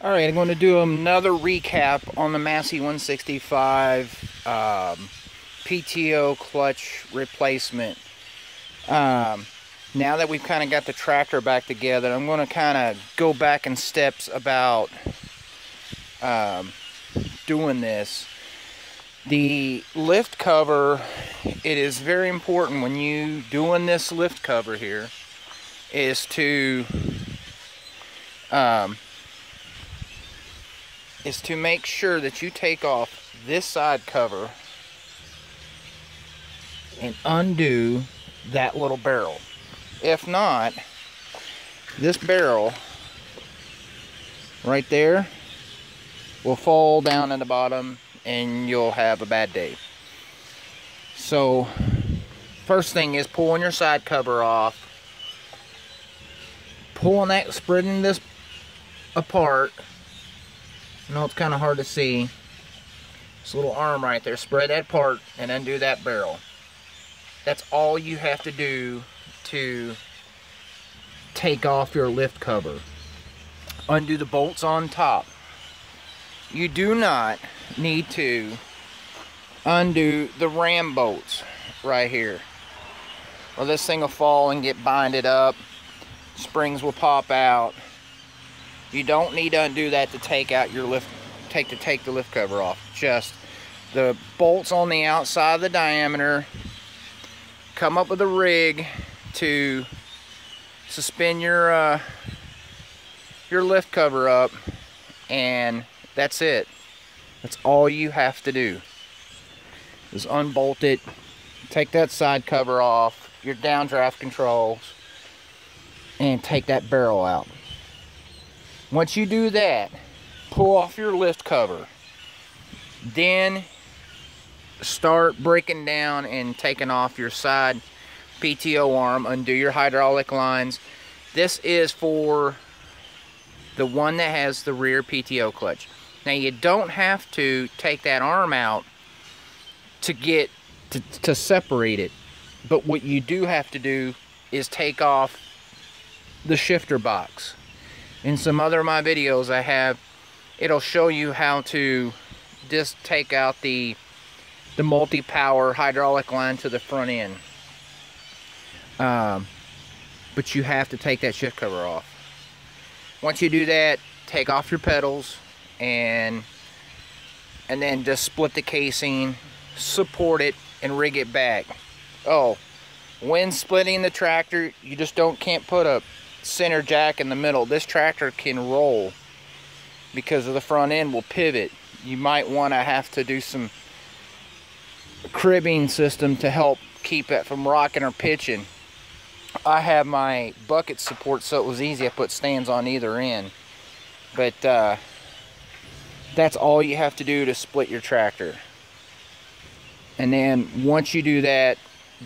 Alright, I'm going to do another recap on the Massey 165 PTO clutch replacement. Now that we've kind of got the tractor back together, I'm going to kind of go back in steps about doing this. The lift cover, it is very important when you doing this lift cover here, is to make sure that you take off this side cover and undo that little barrel. If not, this barrel right there will fall down in the bottom and you'll have a bad day. So first thing is pulling your side cover off, spreading this apart. I know it's kind of hard to see. This little arm right there, spread that apart and undo that barrel. That's all you have to do to take off your lift cover. Undo the bolts on top. You do not need to undo the ram bolts right here, or this thing will fall and get binded up. Springs will pop out. You don't need to undo that to take out your take the lift cover off. Just the bolts on the outside of the diameter. Come up with a rig to suspend your lift cover up, and that's it. That's all you have to do is unbolt it, take that side cover off, your downdraft controls, and take that barrel out. Once you do that, pull off your lift cover. Then start breaking down and taking off your side PTO arm, undo your hydraulic lines. This is for the one that has the rear PTO clutch. Now you don't have to take that arm out to separate it, but what you do have to do is take off the shifter box. In some other of my videos it'll show you how to just take out the multi-power hydraulic line to the front end. But you have to take that shift cover off. Once you do that, take off your pedals and then just split the casing, support it, and rig it back. Oh, when splitting the tractor, you just can't put a center jack in the middle. This tractor can roll because of the front end will pivot. You might want to have to do some cribbing system to help keep it from rocking or pitching. I have my bucket support, so it was easy. I put stands on either end. But that's all you have to do to split your tractor. And then once you do that,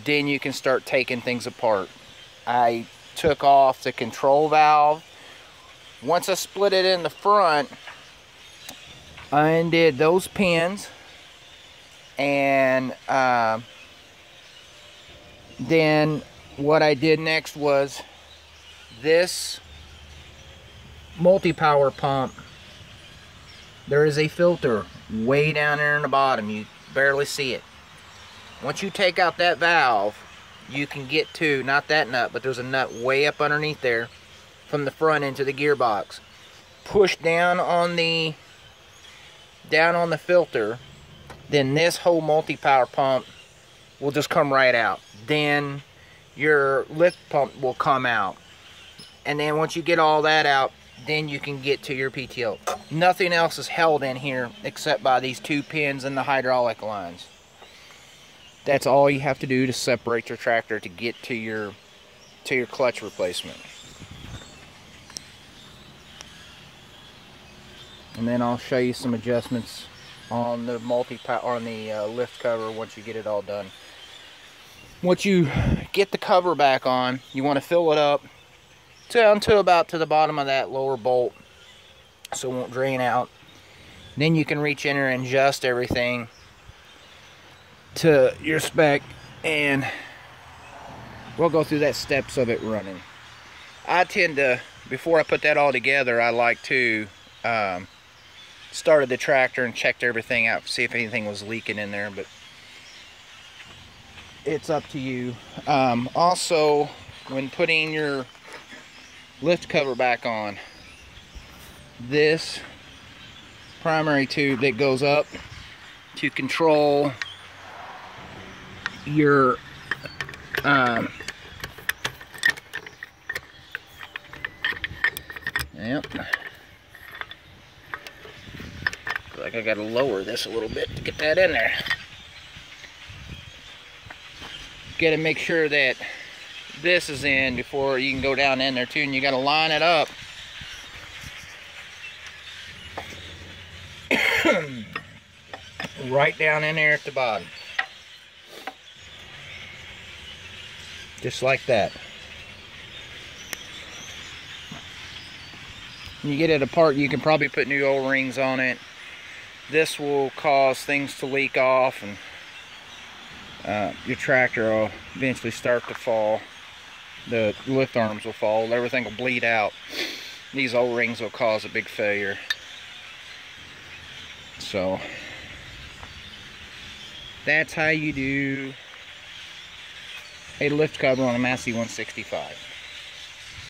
then you can start taking things apart. I took off the control valve. Once I split it in the front, I undid those pins, and then what I did next was this multi-power pump. There is a filter way down there in the bottom. You barely see it. Once you take out that valve, you can get to, not that nut, but there's a nut way up underneath there from the front into the gearbox. Push down on the filter, then this whole multi-power pump will just come right out. Then your lift pump will come out. And then once you get all that out, then you can get to your PTO. Nothing else is held in here except by these two pins and the hydraulic lines. That's all you have to do to separate your tractor to get to your clutch replacement. And then I'll show you some adjustments on the lift cover once you get it all done. Once you get the cover back on, you want to fill it up down to about to the bottom of that lower bolt so it won't drain out. Then you can reach in there and adjust everything to your spec, and we'll go through that steps of it running. I tend to, before I put that all together, I like to started the tractor and checked everything out to see if anything was leaking in there, but it's up to you. Also, when putting your lift cover back on, this primary tube that goes up to control your yep, like I gotta lower this a little bit to get that in there. Gotta make sure that this is in before you can go down in there too, and you gotta line it up right down in there at the bottom, just like that. When you get it apart, you can probably put new O-rings on it. This will cause things to leak off, and your tractor will eventually start to fall. The lift arms will fall, everything will bleed out. These O-rings will cause a big failure. So that's how you do a lift cover on a Massey 165.